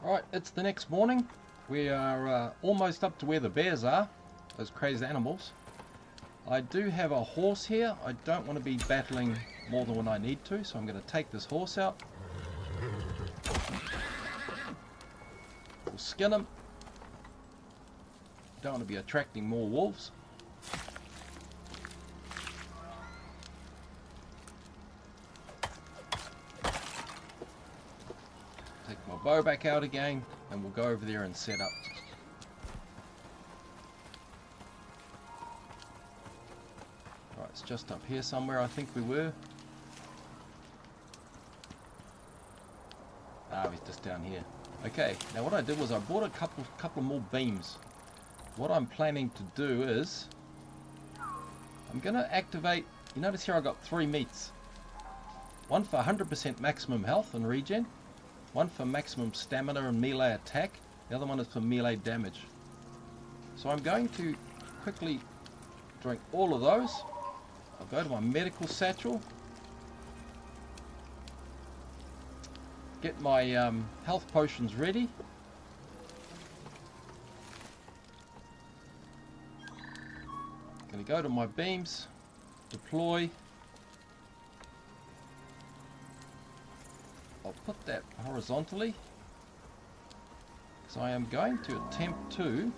Right, it's the next morning. We are almost up to where the bears are, those crazed animals. I do have a horse here. I don't want to be battling more than when I need to, so I'm going to take this horse out. We'll skin him. Don't want to be attracting more wolves. Take my bow back out again, and we'll go over there and set up. Right, it's just up here somewhere, I think we were. Ah, he's just down here. Okay, now what I did was I bought a couple more beams. What I'm planning to do is I'm going to activate, you notice here I got 3 meats. One for 100% maximum health and regen, one for maximum stamina and melee attack, the other one is for melee damage. So I'm going to quickly drink all of those. I'll go to my medical satchel, get my health potions ready. Going to go to my beams, deploy. I'll put that horizontally, because I am going to attempt to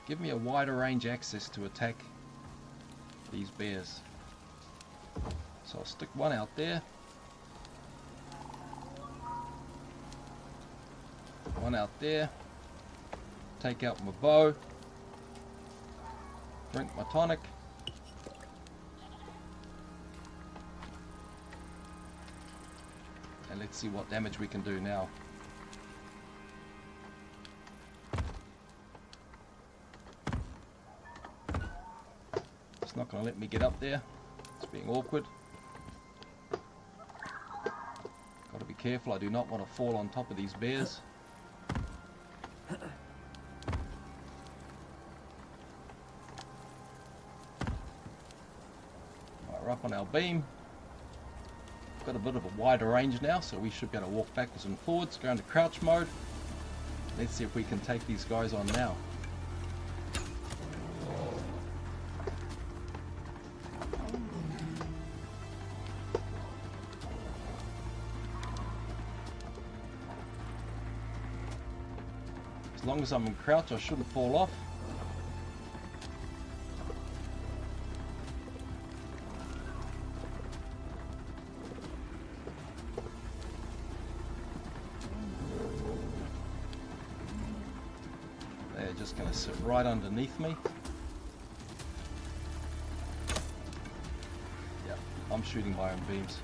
give me a wider range access to attack these bears. So I'll stick one out there, one out there, take out my bow, drink my tonic, and let's see what damage we can do now. It's not going to let me get up there, it's being awkward. Got to be careful, I do not want to fall on top of these bears. We're up on our beam. Got a bit of a wider range now, so we should be able to walk backwards and forwards. Go into crouch mode. Let's see if we can take these guys on now. As long as I'm in crouch, I shouldn't fall off. They're just going to sit right underneath me. Yeah, I'm shooting my own beams.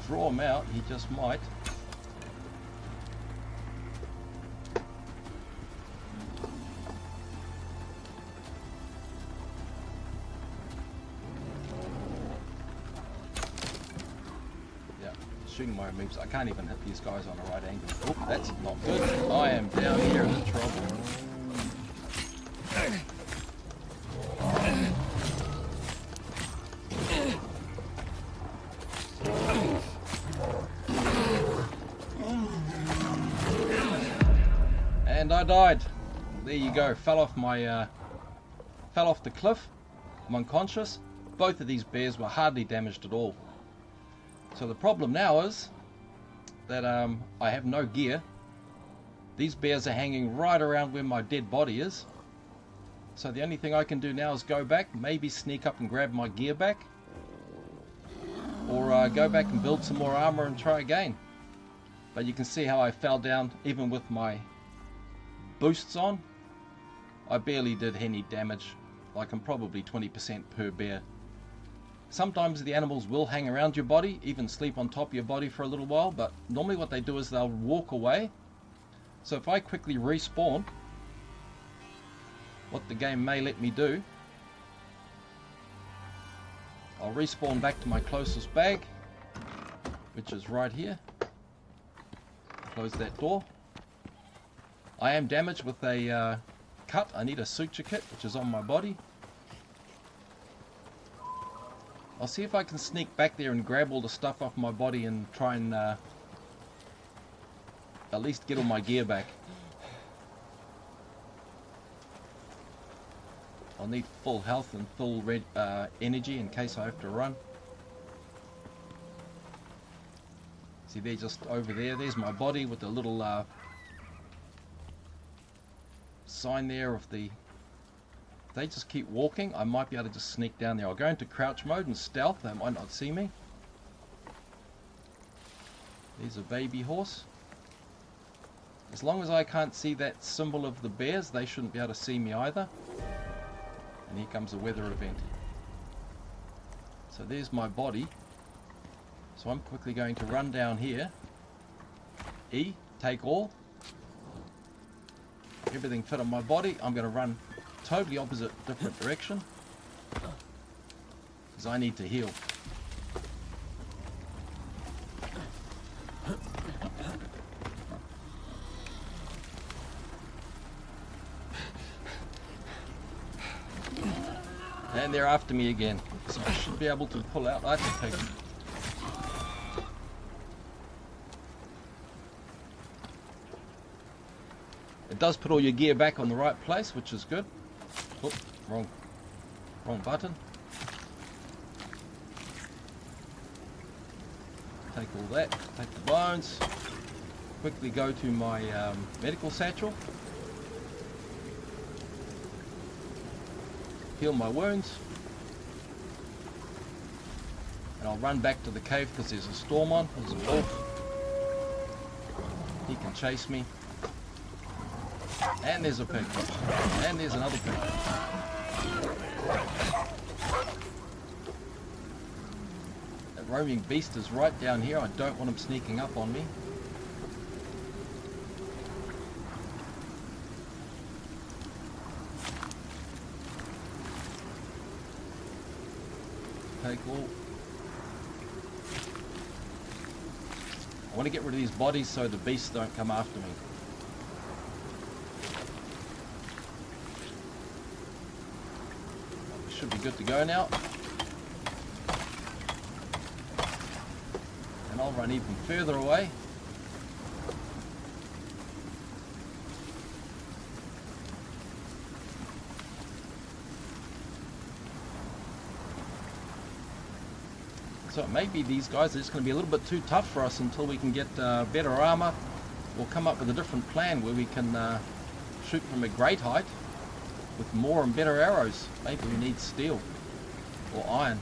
Draw him out, he just might. Yeah, shooting my moves. I can't even hit these guys on the right angle. Oh, that's not good. I am down here in trouble. And I died. There you go. Fell off the cliff. I'm unconscious. Both of these bears were hardly damaged at all. So the problem now is that I have no gear. These bears are hanging right around where my dead body is. So the only thing I can do now is go back, maybe sneak up and grab my gear back, or go back and build some more armor and try again. But you can see how I fell down even with my boosts on, I barely did any damage. Like I'm probably 20% per bear. Sometimes the animals will hang around your body, even sleep on top of your body for a little while, but normally what they do is they'll walk away. So if I quickly respawn, what the game may let me do, I'll respawn back to my closest bag, which is right here. Close that door. I am damaged with a cut. I need a suture kit, which is on my body. I'll see if I can sneak back there and grab all the stuff off my body and try and at least get all my gear back. I'll need full health and full energy in case I have to run. See, they're just over there. There's my body with the little sign there of the... If they just keep walking, I might be able to just sneak down there. I'll go into crouch mode and stealth. They might not see me. There's a baby horse. As long as I can't see that symbol of the bears, they shouldn't be able to see me either. And here comes a weather event. So there's my body. So I'm quickly going to run down here. E, take all. Everything fit on my body. I'm going to run totally opposite, different direction. Because I need to heal. And they're after me again. So I should be able to pull out. I can take them. It does put all your gear back on the right place, which is good. Oop, wrong button. Take all that, take the bones. Quickly go to my medical satchel. Heal my wounds. And I'll run back to the cave because there's a storm on. There's a wolf. He can chase me. And there's a pig. And there's another pig. That roaming beast is right down here. I don't want him sneaking up on me. Take all. I want to get rid of these bodies so the beasts don't come after me. Should be good to go now. And I'll run even further away. So maybe these guys are just going to be a little bit too tough for us until we can get better armor, or come up with a different plan where we can shoot from a great height with more and better arrows. Maybe we need steel or iron.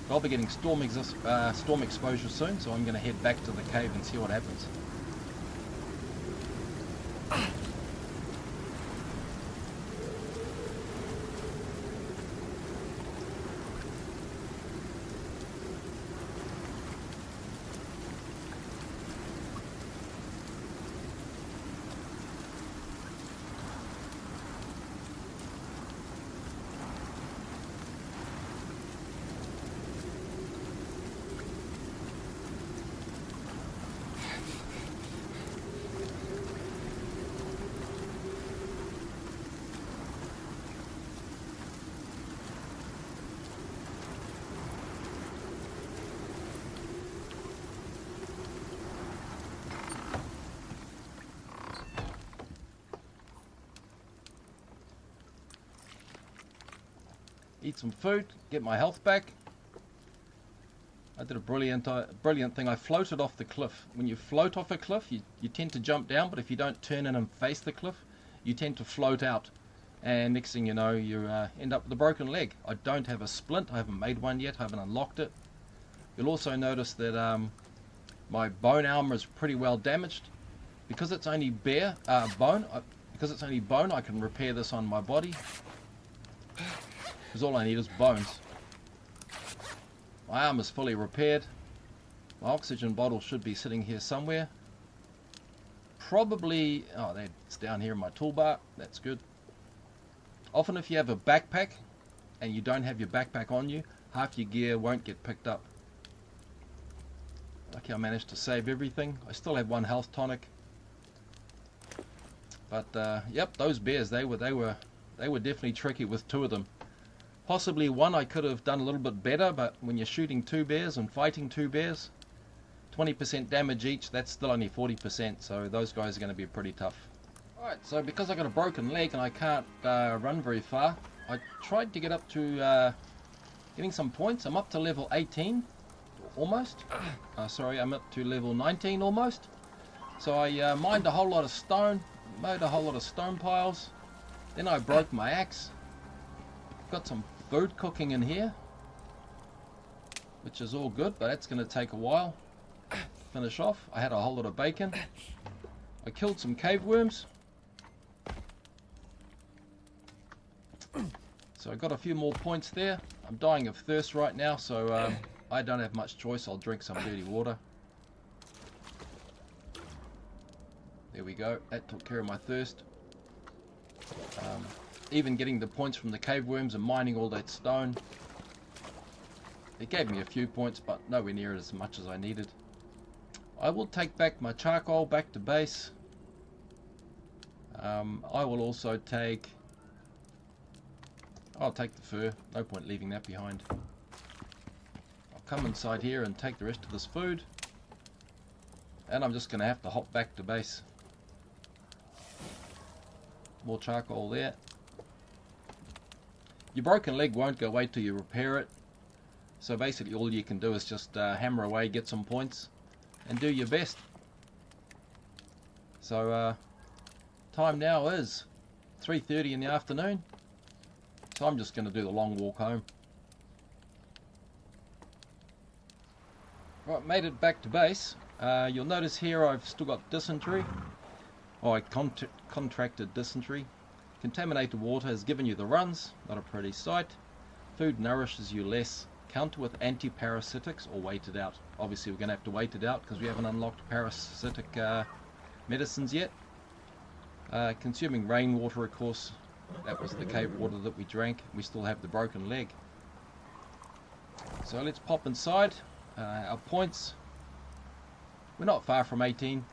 I'll be getting storm exposure soon, so I'm going to head back to the cave and see what happens. Eat some food, get my health back. I did a brilliant thing. I floated off the cliff. When you float off a cliff, you tend to jump down, but if you don't turn in and face the cliff, you tend to float out. And next thing you know, you end up with a broken leg. I don't have a splint. I haven't made one yet. I haven't unlocked it. You'll also notice that my bone armor is pretty well damaged. because it's only bone, because it's only bone, I can repair this on my body. Because all I need is bones. My arm is fully repaired. My oxygen bottle should be sitting here somewhere. Probably, oh, it's down here in my toolbar. That's good. Often if you have a backpack and you don't have your backpack on you, half your gear won't get picked up. Lucky I managed to save everything. I still have one health tonic. But yep, those bears, they were definitely tricky with two of them. Possibly one I could have done a little bit better, but when you're shooting two bears and fighting two bears, 20% damage each, that's still only 40%, so those guys are going to be pretty tough. Alright, so because I got a broken leg and I can't run very far, I tried to get up to getting some points. I'm up to level 18, almost. Sorry, I'm up to level 19 almost. So I mined a whole lot of stone, made a whole lot of stone piles, then I broke my axe. Got some food cooking in here, which is all good, but that's going to take a while to finish off. I had a whole lot of bacon. I killed some cave worms, so I got a few more points there. I'm dying of thirst right now, so I don't have much choice. I'll drink some dirty water. There we go, that took care of my thirst. Even getting the points from the cave worms and mining all that stone, it gave me a few points, but nowhere near as much as I needed. I will take back my charcoal back to base. I will also take, I'll take the fur, no point leaving that behind. I'll come inside here and take the rest of this food, and I'm just going to have to hop back to base. More charcoal there. Your broken leg won't go away till you repair it, so basically all you can do is just hammer away, get some points, and do your best. So time now is 3:30 in the afternoon, so I'm just going to do the long walk home. Right, made it back to base. You'll notice here I've still got dysentery. Oh, I contracted dysentery. Contaminated water has given you the runs, not a pretty sight. Food nourishes you less. Counter with anti-parasitics or wait it out. Obviously we're going to have to wait it out because we haven't unlocked parasitic medicines yet. Consuming rainwater, of course, that was the cave water that we drank. We still have the broken leg. So let's pop inside. Our points, we're not far from 18.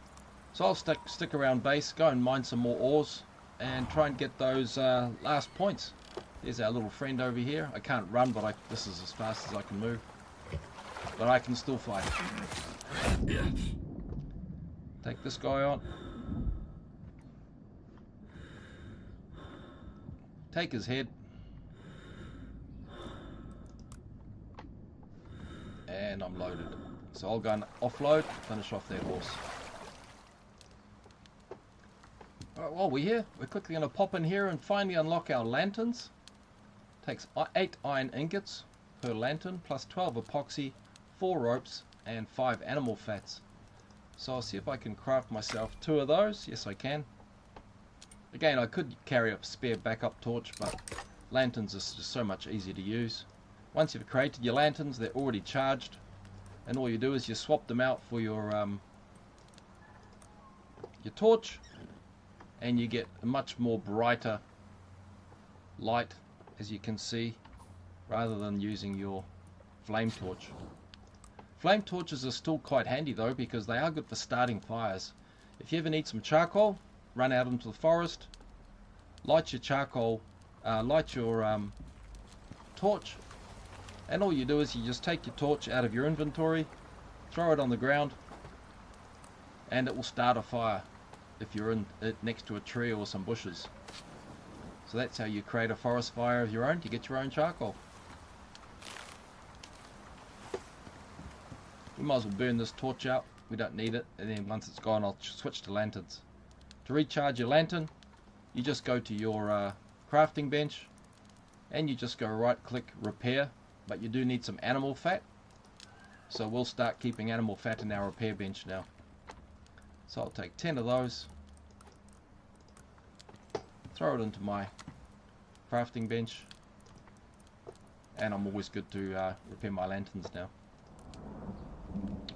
So I'll stick around base, go and mine some more ores, and try and get those last points. There's our little friend over here. I can't run, but this is as fast as I can move. But I can still fight. Take this guy on. Take his head. And I'm loaded. So I'll go and offload, finish off that horse. Alright, while we're here, we're quickly going to pop in here and finally unlock our lanterns. Takes 8 iron ingots per lantern, plus 12 epoxy, 4 ropes, and 5 animal fats. So I'll see if I can craft myself 2 of those. Yes, I can. Again, I could carry a spare backup torch, but lanterns is just so much easier to use. Once you've created your lanterns, they're already charged, and all you do is you swap them out for your torch, and you get a much more brighter light, as you can see, rather than using your flame torch. Flame torches are still quite handy though, because they are good for starting fires. If you ever need some charcoal, run out into the forest, light your charcoal, light your torch, and all you do is you just take your torch out of your inventory, throw it on the ground, and it will start a fire if you're in it next to a tree or some bushes. So that's how you create a forest fire of your own. You get your own charcoal. We might as well burn this torch out. We don't need it, and then once it's gone I'll switch to lanterns. To recharge your lantern, you just go to your crafting bench and you just go right click repair, but you do need some animal fat, so we'll start keeping animal fat in our repair bench now. So I'll take 10 of those, throw it into my crafting bench, and I'm always good to repair my lanterns now.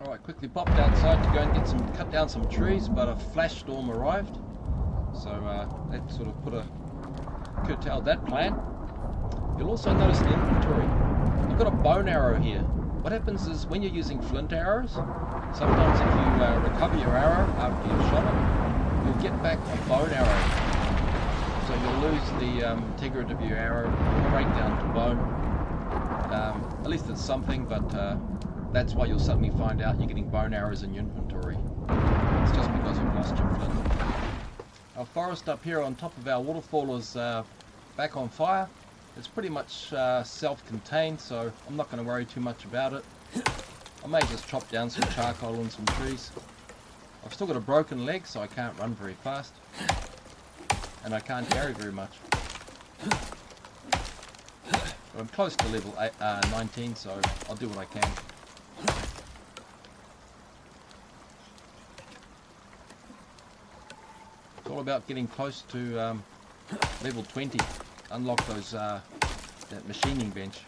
Alright, quickly popped outside to go and cut down some trees, but a flash storm arrived, so that sort of curtailed that plan. You'll also notice the inventory. I've got a bone arrow here. What happens is when you're using flint arrows, sometimes if you recover your arrow after you've shot it, you'll get back a bone arrow. So you'll lose the integrity of your arrow, break down to bone. At least it's something, but that's why you'll suddenly find out you're getting bone arrows in your inventory. It's just because you've lost your flint. Our forest up here on top of our waterfall is back on fire. It's pretty much self-contained, so I'm not going to worry too much about it. I may just chop down some charcoal and some trees. I've still got a broken leg, so I can't run very fast. And I can't carry very much. But I'm close to level 19, so I'll do what I can. It's all about getting close to level 20. Unlock those that machining bench.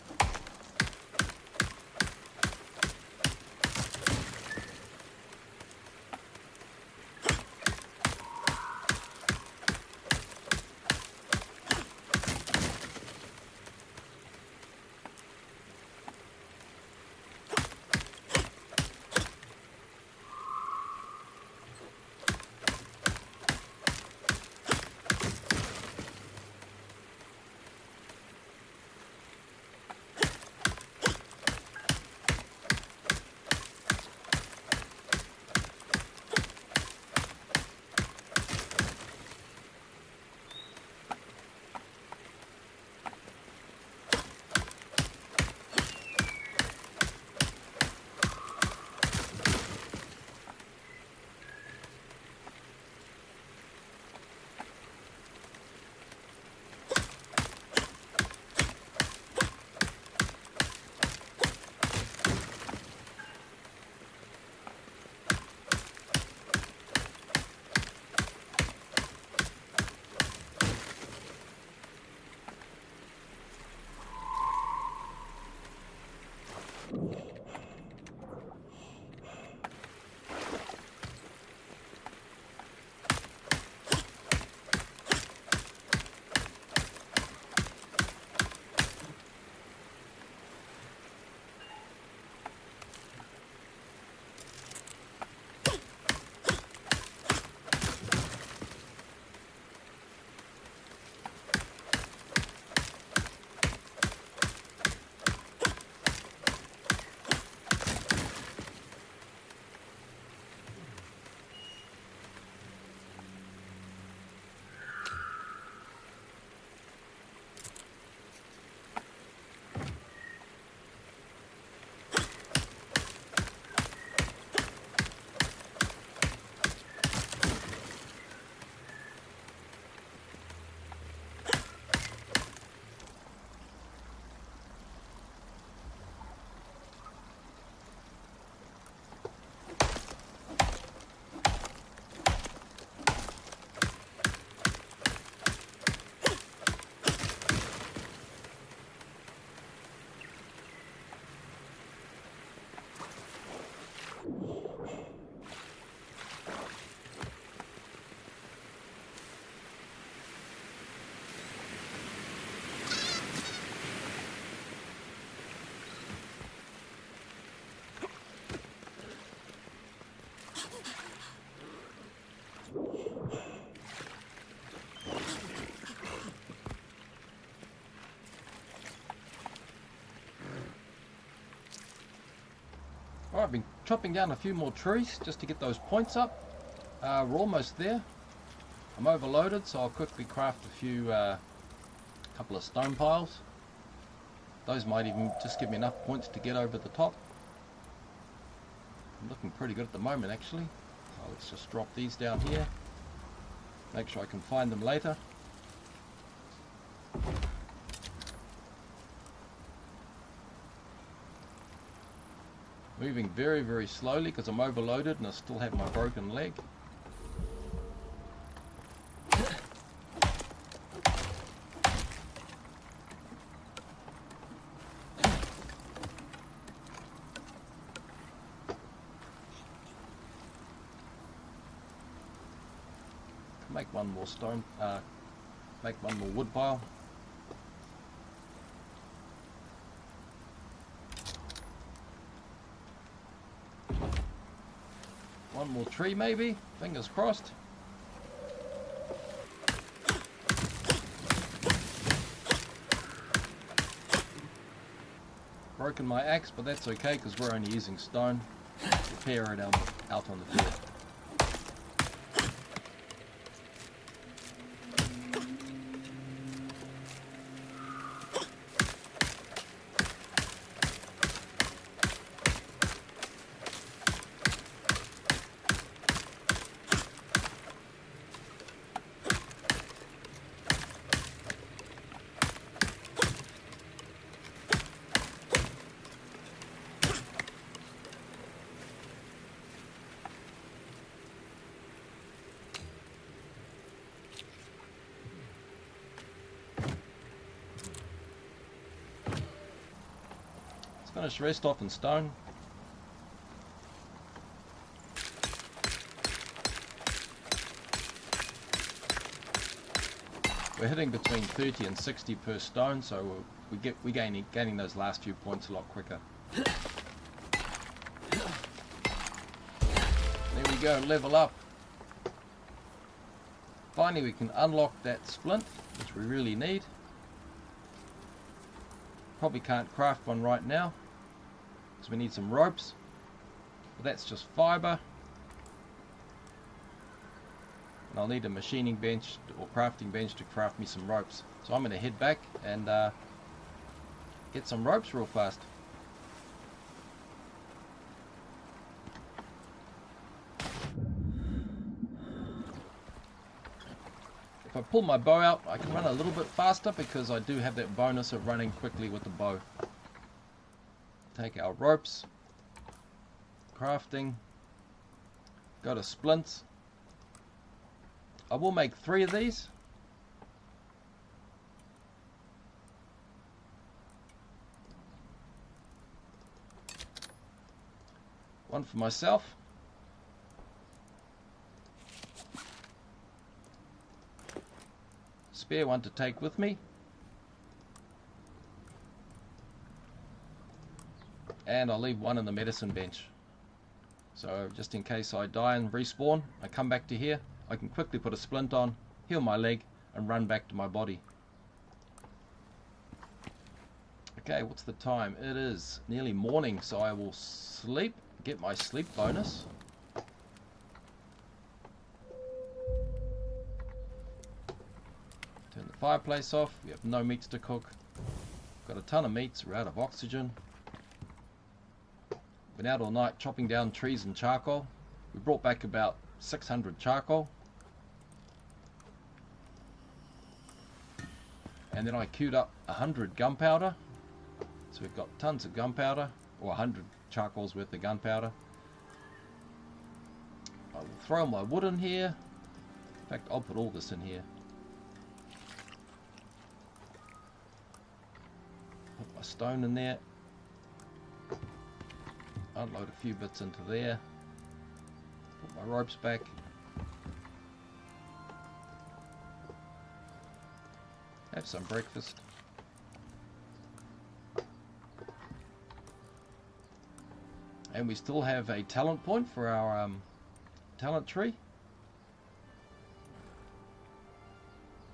Alright, I've been chopping down a few more trees just to get those points up. We're almost there. I'm overloaded, so I'll quickly craft a few, couple of stone piles. Those might even just give me enough points to get over the top. I'm looking pretty good at the moment, actually. So let's just drop these down here. Make sure I can find them later. Moving very, very slowly because I'm overloaded and I still have my broken leg. make one more stone, make one more wood pile. One more tree maybe, fingers crossed. Broken my axe, but that's okay because we're only using stone. Repair it out on the field. Finish rest off in stone. We're hitting between 30 and 60 per stone, so we're gaining those last few points a lot quicker. There we go, level up. Finally we can unlock that splint, which we really need. Probably can't craft one right now because we need some ropes, but that's just fiber, and I'll need a machining bench or crafting bench to craft me some ropes. So I'm going to head back and get some ropes real fast. If I pull my bow out, I can run a little bit faster because I do have that bonus of running quickly with the bow. Take our ropes, crafting, go to splints. I will make 3 of these. One for myself. Spare one to take with me. And I'll leave one in the medicine bench. So just in case I die and respawn, I come back to here, I can quickly put a splint on, heal my leg, and run back to my body. Okay, what's the time? It is nearly morning, so I will sleep, get my sleep bonus. Turn the fireplace off, we have no meats to cook. Got a ton of meats, we're out of oxygen. Been out all night chopping down trees and charcoal. We brought back about 600 charcoal. And then I queued up 100 gunpowder. So we've got tons of gunpowder, or 100 charcoals worth of gunpowder. I will throw my wood in here. In fact, I'll put all this in here. Put my stone in there. Unload a few bits into there. Put my ropes back. Have some breakfast. And we still have a talent point for our talent tree.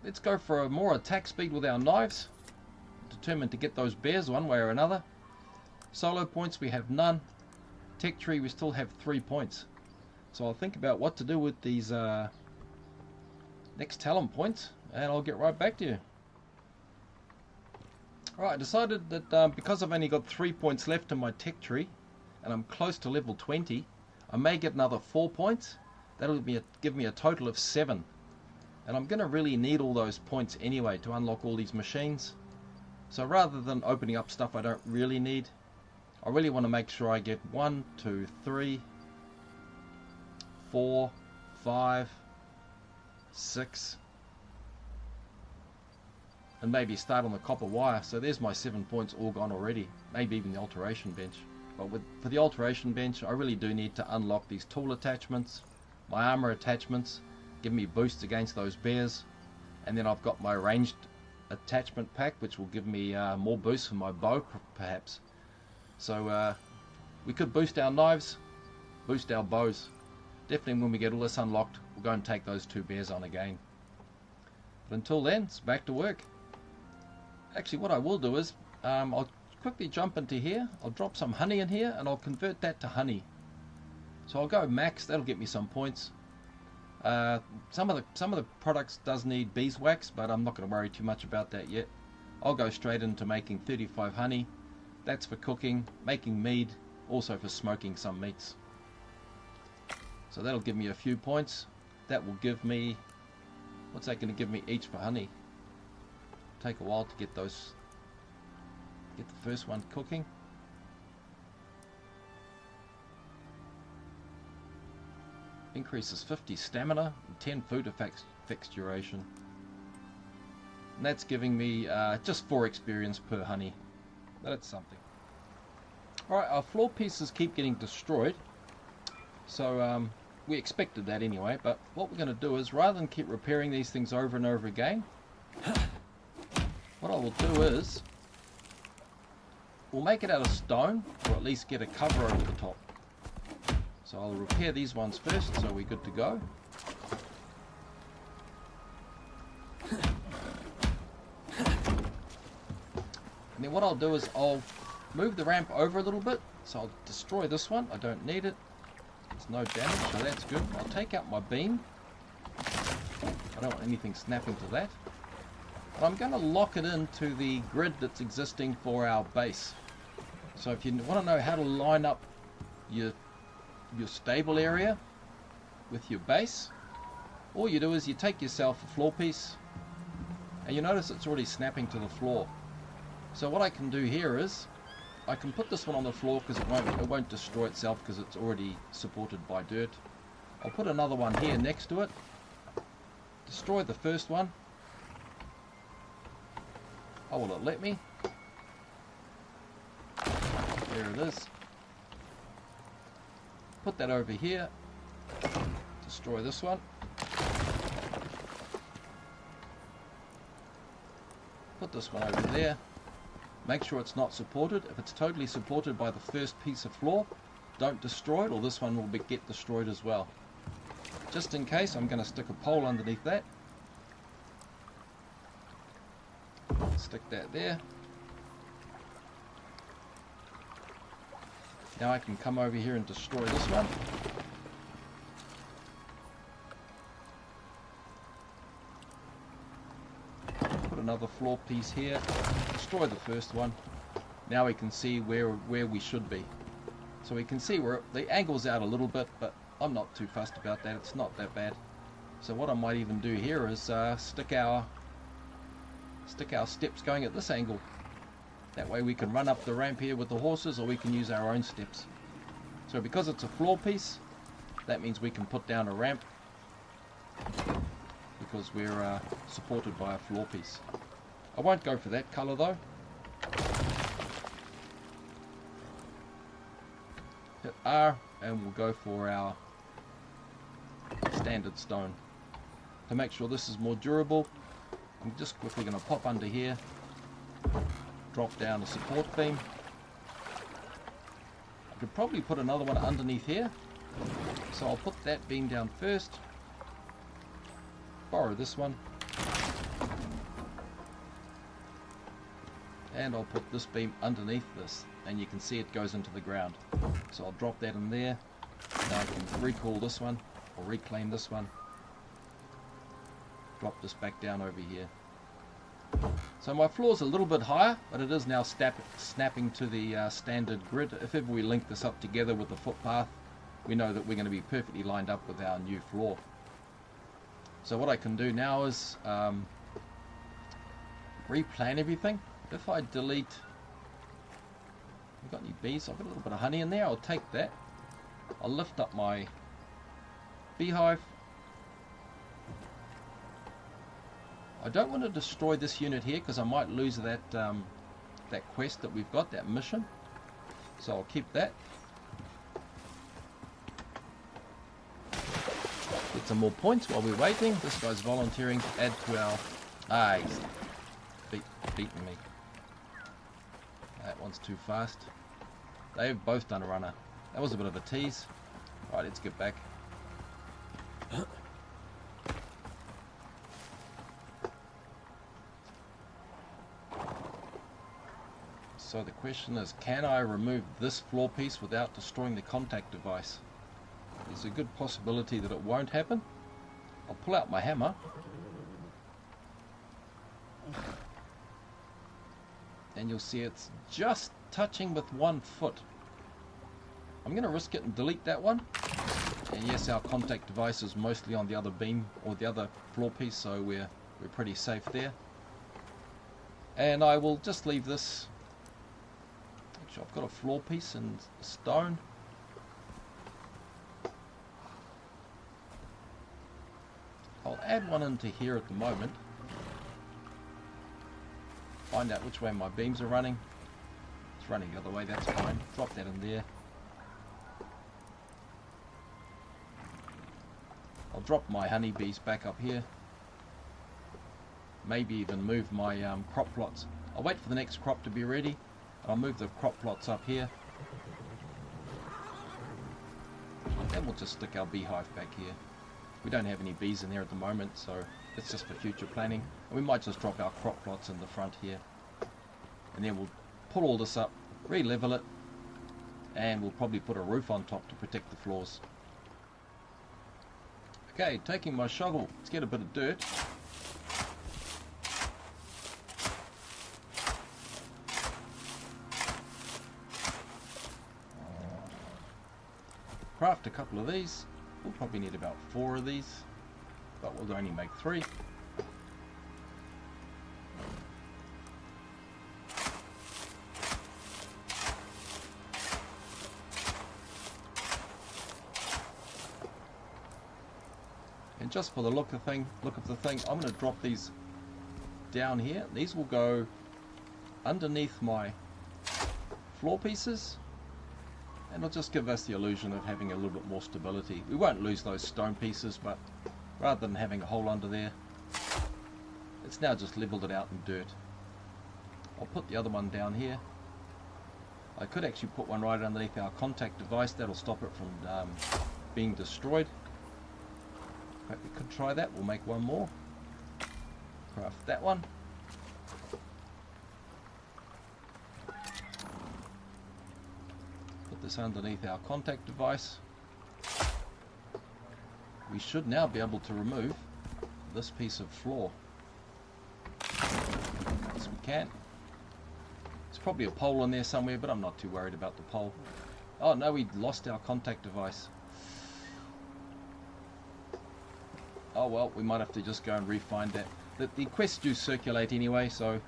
Let's go for a more attack speed with our knives. Determined to get those bears one way or another. Solo points we have none. Tech tree we still have 3 points. So I'll think about what to do with these next talent points, and I'll get right back to you. Alright, I decided that because I've only got 3 points left in my tech tree, and I'm close to level 20, I may get another 4 points. That'll give me a total of 7. And I'm going to really need all those points anyway to unlock all these machines. So rather than opening up stuff I don't really need, I really want to make sure I get 1, 2, 3, 4, 5, 6, and maybe start on the copper wire. So there's my 7 points all gone already, maybe even the alteration bench. But for the alteration bench, I really do need to unlock these tool attachments, my armor attachments, give me boosts against those bears. And then I've got my ranged attachment pack, which will give me more boost for my bow, perhaps. So we could boost our knives, boost our bows. Definitely when we get all this unlocked, we'll go and take those 2 bears on again. But until then, it's back to work. Actually, what I will do is, I'll quickly jump into here, I'll drop some honey in here, and I'll convert that to honey. So I'll go max, that'll get me some points. Some of the products does need beeswax, but I'm not going to worry too much about that yet. I'll go straight into making 35 honey. That's for cooking, making mead, also for smoking some meats. So that'll give me a few points. That will give me, what's that going to give me each for honey? Take a while to get the first one cooking. Increases 50 stamina and 10 food effects duration. And that's giving me just 4 experience per honey. That's something. Alright, our floor pieces keep getting destroyed. So we expected that anyway, but what we're going to do is, rather than keep repairing these things over and over again, what I will do is, we'll make it out of stone, or at least get a cover over the top. So I'll repair these ones first, so we're good to go. And then what I'll do is I'll move the ramp over a little bit, so I'll destroy this one. I don't need it. There's no damage, so that's good. I'll take out my beam. I don't want anything snapping to that. But I'm going to lock it into the grid that's existing for our base. So if you want to know how to line up your stable area with your base, all you do is you take yourself a floor piece, and you notice it's already snapping to the floor. So what I can do here is, I can put this one on the floor because it won't destroy itself because it's already supported by dirt. I'll put another one here next to it, destroy the first one. Oh, will it let me? There it is. Put that over here, destroy this one. Put this one over there. Make sure it's not supported. If it's totally supported by the first piece of floor, don't destroy it, or this one will get destroyed as well. Just in case, I'm going to stick a pole underneath that. Stick that there. Now I can come over here and destroy this one. Put another floor piece here. Destroy the first one. Now we can see where we should be. So we can see where the angle's out a little bit, but I'm not too fussed about that. It's not that bad. So what I might even do here is stick our steps going at this angle. That way we can run up the ramp here with the horses, or we can use our own steps. So because it's a floor piece, that means we can put down a ramp because we're supported by a floor piece. I won't go for that colour though. Hit R and we'll go for our standard stone. To make sure this is more durable, I'm just quickly going to pop under here, drop down a support beam. I could probably put another one underneath here, so I'll put that beam down first, borrow this one, and I'll put this beam underneath this, and you can see it goes into the ground. So I'll drop that in there. Now I can recall this one, or reclaim this one, drop this back down over here. So my floor's a little bit higher, but it is now snapping to the standard grid. If ever we link this up together with the footpath, we know that we're going to be perfectly lined up with our new floor. So what I can do now is replan everything. If I delete, I've got any bees? I've got a little bit of honey in there. I'll take that. I'll lift up my beehive. I don't want to destroy this unit here because I might lose that that quest that we've got, that mission. So I'll keep that. The get some more points while we're waiting. This guy's volunteering to add to our... Ah, he's beaten me. That one's too fast. They've both done a runner. That was a bit of a tease. Right, let's get back. So the question is, can I remove this floor piece without destroying the contact device? There's a good possibility that it won't happen. I'll pull out my hammer. And you'll see it's just touching with 1 foot. I'm going to risk it and delete that one. And yes, our contact device is mostly on the other beam or the other floor piece, so we're pretty safe there. And I will just leave this. Actually, I've got a floor piece in stone. I'll add one into here at the moment. Find out which way my beams are running. It's running the other way, that's fine. Drop that in there. I'll drop my honeybees back up here. Maybe even move my crop plots. I'll wait for the next crop to be ready. And I'll move the crop plots up here. Then we'll just stick our beehive back here. We don't have any bees in there at the moment, so it's just for future planning. And we might just drop our crop plots in the front here. And then we'll pull all this up, re-level it, and we'll probably put a roof on top to protect the floors. Okay, taking my shovel, let's get a bit of dirt. Craft a couple of these. We'll probably need about 4 of these, but we'll only make 3. And just for the look of the thing, I'm going to drop these down here. These will go underneath my floor pieces. And it'll just give us the illusion of having a little bit more stability. We won't lose those stone pieces, but rather than having a hole under there, it's now just leveled it out in dirt. I'll put the other one down here. I could actually put one right underneath our contact device. That'll stop it from being destroyed. But we could try that. We'll make one more. Craft that one. This underneath our contact device. We should now be able to remove this piece of floor. Yes, we can. There's probably a pole in there somewhere, but I'm not too worried about the pole. Oh no, we lost our contact device. Oh well, we might have to just go and re-find that. The quests do circulate anyway, so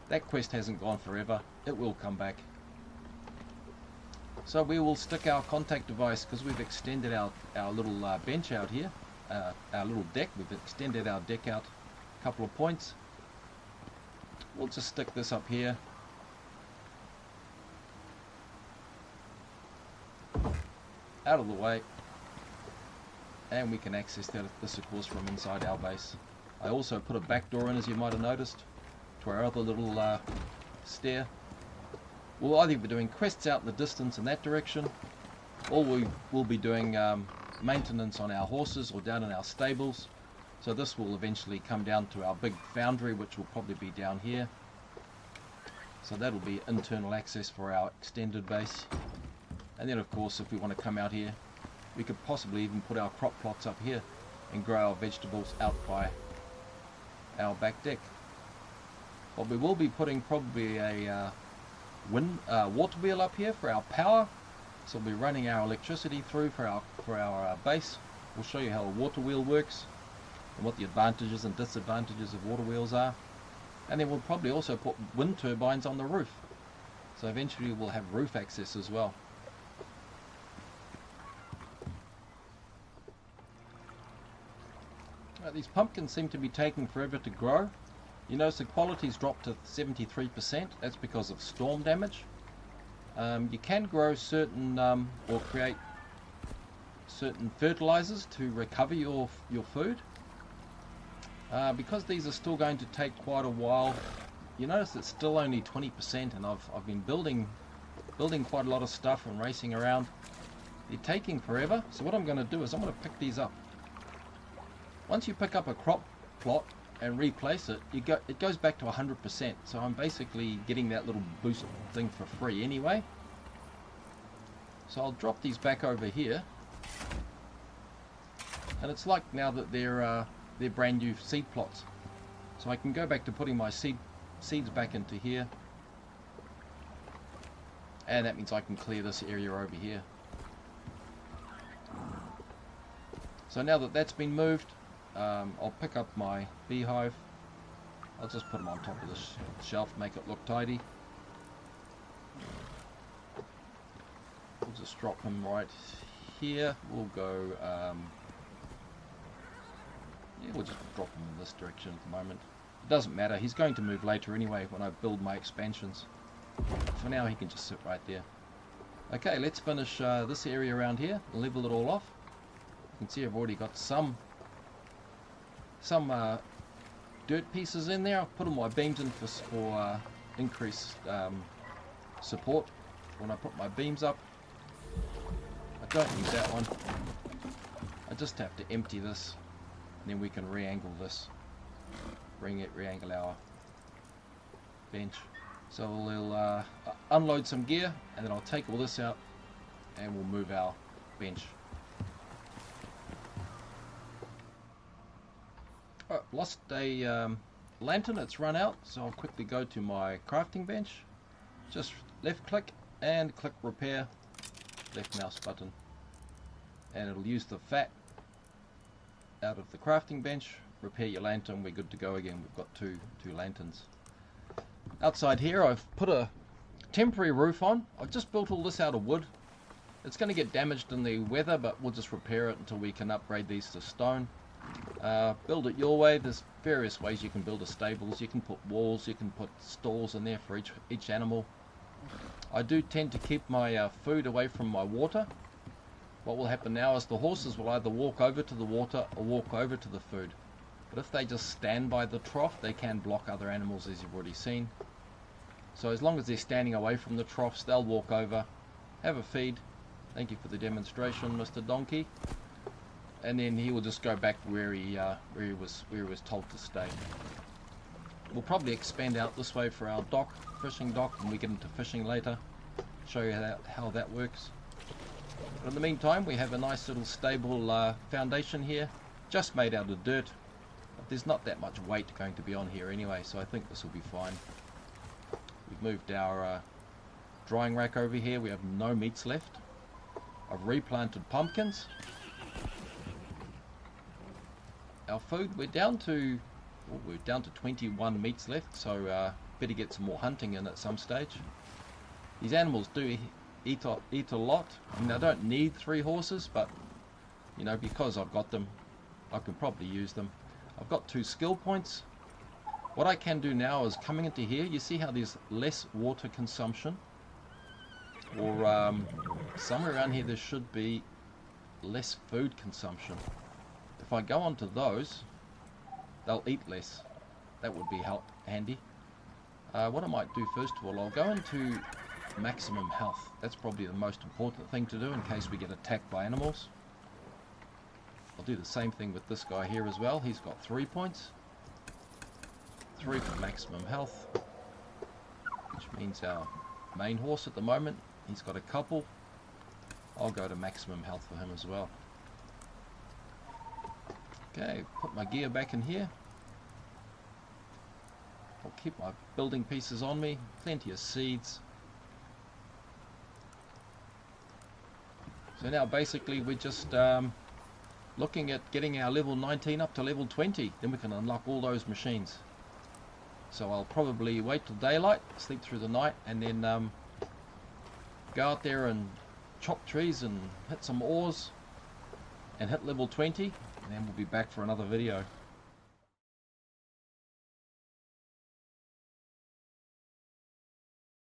that quest hasn't gone forever. It will come back. So we will stick our contact device, because we've extended our little bench out here, our little deck. We've extended our deck out a couple of points. We'll just stick this up here. Out of the way. And we can access this of course from inside our base. I also put a back door in, as you might have noticed, to our other little stair. We'll either be doing quests out in the distance in that direction, or we will be doing maintenance on our horses or down in our stables. So this will eventually come down to our big foundry, which will probably be down here. So that'll be internal access for our extended base. And then of course, if we want to come out here, we could possibly even put our crop plots up here and grow our vegetables out by our back deck. But we will be putting probably a water wheel up here for our power. So we'll be running our electricity through for our base. We'll show you how a water wheel works and what the advantages and disadvantages of water wheels are. And then we'll probably also put wind turbines on the roof. So eventually we'll have roof access as well. These pumpkins seem to be taking forever to grow. You notice the quality's dropped to 73%. That's because of storm damage. You can grow certain or create certain fertilizers to recover your food. Because these are still going to take quite a while, you notice it's still only 20%, and I've been building quite a lot of stuff and racing around. They're taking forever, so what I'm going to do is I'm going to pick these up. Once you pick up a crop plot and replace it, it goes back to 100%, so I'm basically getting that little boost thing for free anyway. So I'll drop these back over here, and it's like now that they're brand new seed plots, so I can go back to putting my seeds back into here, and that means I can clear this area over here. So now that that's been moved, I'll pick up my beehive. I'll just put them on top of this shelf, make it look tidy. We'll just drop them right here. We'll go, yeah, we'll just drop them in this direction at the moment. It doesn't matter, he's going to move later anyway when I build my expansions. For now he can just sit right there. Okay, let's finish this area around here, level it all off. You can see I've already got some dirt pieces in there. I've put all my beams in for increased support when I put my beams up. I don't need that one. I just have to empty this, and then we can re-angle this. Re-angle our bench. So we'll unload some gear, and then I'll take all this out, and we'll move our bench. Oh, lost a lantern, it's run out, so I'll quickly go to my crafting bench. Just left click and click repair, left mouse button, and it'll use the fat out of the crafting bench, repair your lantern, we're good to go again. We've got two lanterns. Outside here I've put a temporary roof on. I've just built all this out of wood. It's going to get damaged in the weather, but we'll just repair it until we can upgrade these to stone. Build it your way. There's various ways you can build a stables. You can put walls, you can put stalls in there for each animal. I do tend to keep my food away from my water. What will happen now is the horses will either walk over to the water or walk over to the food. But if they just stand by the trough, they can block other animals, as you've already seen. So as long as they're standing away from the troughs, they'll walk over, have a feed. Thank you for the demonstration, Mr. Donkey. And then he will just go back where he was told to stay. We'll probably expand out this way for our dock, fishing dock, when we get into fishing later. Show you how that works. But in the meantime, we have a nice little stable foundation here, just made out of dirt. But there's not that much weight going to be on here anyway, so I think this will be fine. We've moved our drying rack over here. We have no meats left. I've replanted pumpkins. Our food, we're down to 21 meats left, so better get some more hunting in at some stage. These animals do eat a lot. I mean, I don't need 3 horses, but you know, because I've got them, I can probably use them. I've got 2 skill points. What I can do now is coming into here, you see how there's less water consumption, or somewhere around here there should be less food consumption. If I go onto those, they'll eat less. That would be handy. What I might do first of all, I'll go into maximum health. That's probably the most important thing to do in case we get attacked by animals. I'll do the same thing with this guy here as well. He's got 3 points. 3 for maximum health, which means our main horse at the moment, he's got a couple. I'll go to maximum health for him as well. Okay, put my gear back in here. I'll keep my building pieces on me, plenty of seeds. So now basically we're just looking at getting our level 19 up to level 20, then we can unlock all those machines. So I'll probably wait till daylight, sleep through the night, and then go out there and chop trees and hit some ores and hit level 20, and then we'll be back for another video.